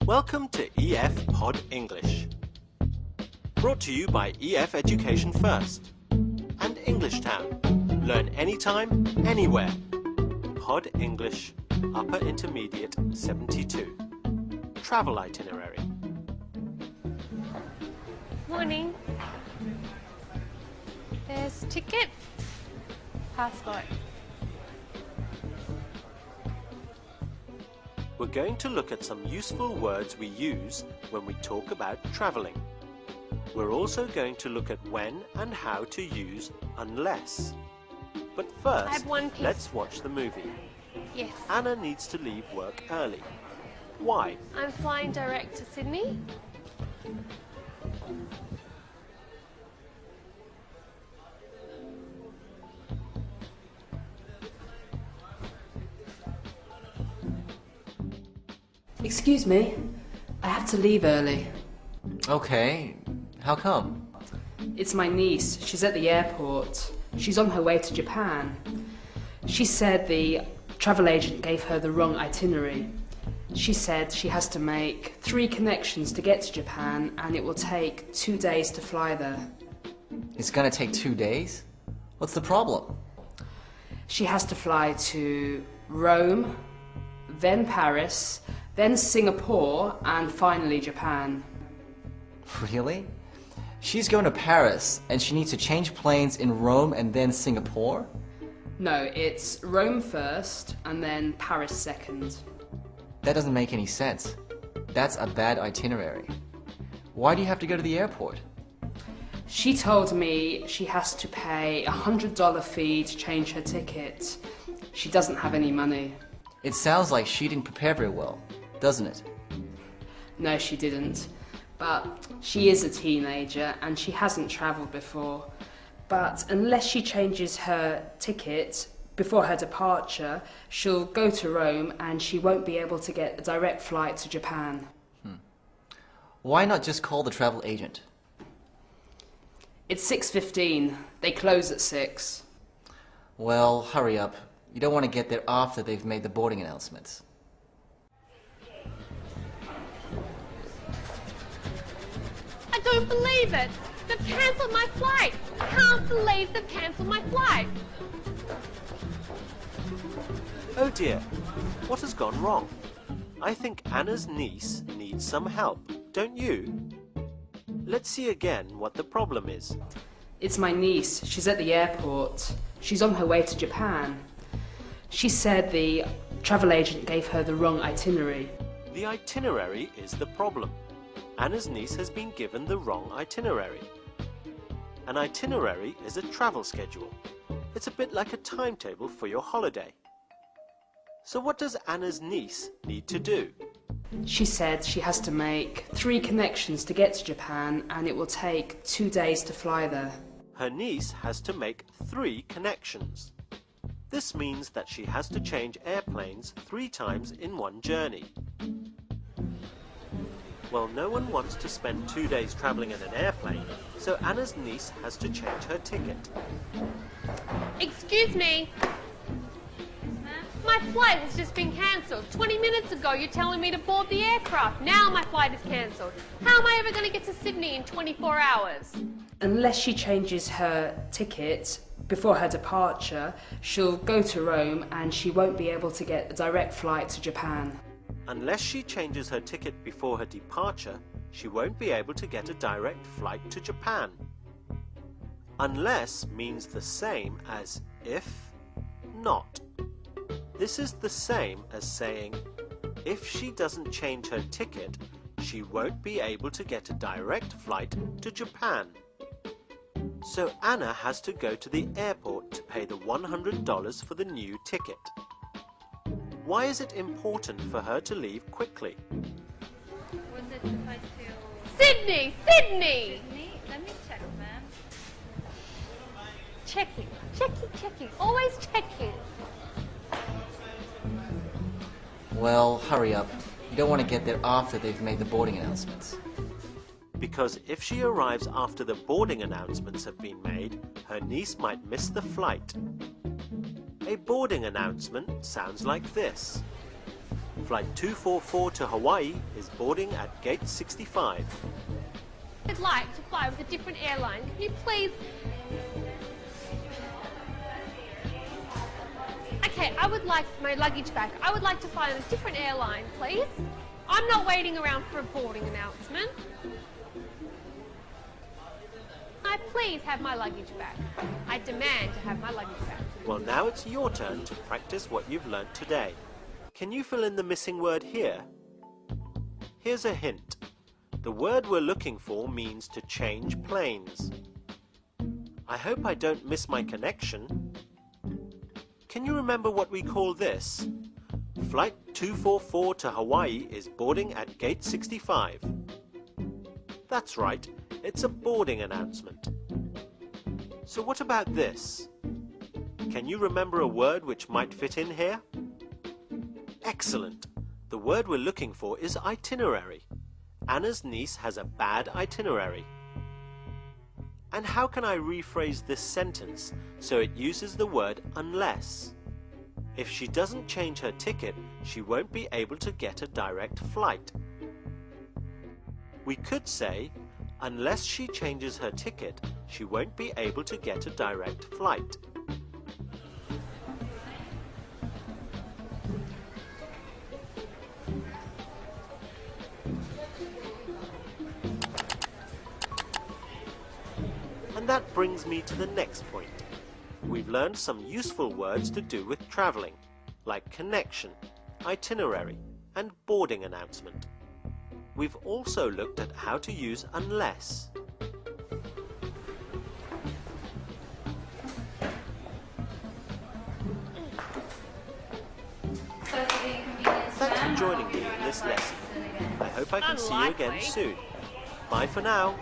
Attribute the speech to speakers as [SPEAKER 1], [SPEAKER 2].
[SPEAKER 1] Welcome to EF Pod English. Brought to you by EF Education First and English Town. Learn anytime, anywhere. Pod English, Upper Intermediate 72. Travel itinerary.
[SPEAKER 2] Morning. There's ticket, passport.
[SPEAKER 1] We're going to look at some useful words we use when we talk about traveling. We're also going to look at when and how to use unless. But first, let's watch the movie.
[SPEAKER 2] Yes.
[SPEAKER 1] Anna needs to leave work early. Why?
[SPEAKER 2] I'm flying direct to Sydney.
[SPEAKER 3] Excuse me, I have to leave early.
[SPEAKER 4] Okay, how come?
[SPEAKER 3] It's my niece. She's at the airport. She's on her way to Japan. She said the travel agent gave her the wrong itinerary. She said she has to make 3 connections to get to Japan and it will take 2 days to fly there.
[SPEAKER 4] It's gonna take 2 days? What's the problem?
[SPEAKER 3] She has to fly to Rome, then Paris, then Singapore, and finally Japan.
[SPEAKER 4] Really? She's going to Paris and she needs to change planes in Rome and then Singapore?
[SPEAKER 3] No, it's Rome first and then Paris second.
[SPEAKER 4] That doesn't make any sense. That's a bad itinerary. Why do you have to go to the airport?
[SPEAKER 3] She told me she has to pay a $100 fee to change her ticket. She doesn't have any money.
[SPEAKER 4] It sounds like she didn't prepare very well, doesn't it?
[SPEAKER 3] No, she didn't. But she is a teenager and she hasn't travelled before. But unless she changes her ticket before her departure, she'll go to Rome and she won't be able to get a direct flight to Japan.
[SPEAKER 4] Why not just call the travel agent?
[SPEAKER 3] It's 6:15. They close at 6.
[SPEAKER 4] Well, hurry up. You don't want to get there after they've made the boarding announcements.
[SPEAKER 2] I don't believe it. They've cancelled my flight. I can't believe they've cancelled my flight.
[SPEAKER 1] Oh dear, what has gone wrong? I think Anna's niece needs some help, don't you? Let's see again what the problem is.
[SPEAKER 3] It's my niece. She's at the airport. She's on her way to Japan. She said the travel agent gave her the wrong itinerary.
[SPEAKER 1] The itinerary is the problem. Anna's niece has been given the wrong itinerary. An itinerary is a travel schedule. It's a bit like a timetable for your holiday. So what does Anna's niece need to do?
[SPEAKER 3] She said she has to make 3 connections to get to Japan and it will take 2 days to fly there.
[SPEAKER 1] Her niece has to make 3 connections. This means that she has to change airplanes 3 times in one journey. Well, no one wants to spend 2 days travelling in an airplane, so Anna's niece has to change her ticket.
[SPEAKER 2] Excuse me. My flight has just been cancelled. 20 minutes ago you're telling me to board the aircraft. Now my flight is cancelled. How am I ever going to get to Sydney in 24 hours?
[SPEAKER 3] Unless she changes her ticket before her departure, she'll go to Rome and she won't be able to get a direct flight to Japan.
[SPEAKER 1] Unless she changes her ticket before her departure, she won't be able to get a direct flight to Japan. Unless means the same as if, not. This is the same as saying, if she doesn't change her ticket, she won't be able to get a direct flight to Japan. So Anna has to go to the airport to pay the $100 for the new ticket. Why is it important for her to leave quickly?
[SPEAKER 5] Was it the flight to
[SPEAKER 2] Sydney! Sydney!
[SPEAKER 5] Sydney? Let me check, ma'am.
[SPEAKER 2] Checking, checking, checking. Always checking.
[SPEAKER 4] Well, hurry up. You don't want to get there after they've made the boarding announcements.
[SPEAKER 1] Because if she arrives after the boarding announcements have been made, her niece might miss the flight. A boarding announcement sounds like this. Flight 244 to Hawaii is boarding at gate 65.
[SPEAKER 2] I'd like to fly with a different airline. Can you please... Okay, I would like my luggage back. I would like to fly on a different airline, please. I'm not waiting around for a boarding announcement. I please have my luggage back. I demand to have my luggage back.
[SPEAKER 1] Well, now it's your turn to practice what you've learnt today. Can you fill in the missing word here? Here's a hint. The word we're looking for means to change planes. I hope I don't miss my connection. Can you remember what we call this? Flight 244 to Hawaii is boarding at gate 65. That's right, it's a boarding announcement. So what about this? Can you remember a word which might fit in here? Excellent! The word we're looking for is itinerary. Anna's niece has a bad itinerary. And how can I rephrase this sentence so it uses the word unless? If she doesn't change her ticket, she won't be able to get a direct flight. We could say, unless she changes her ticket, she won't be able to get a direct flight. And that brings me to the next point. We've learned some useful words to do with travelling, like connection, itinerary, and boarding announcement. We've also looked at how to use unless. Thanks for joining me in this lesson. I hope I can see you again soon. Bye for now.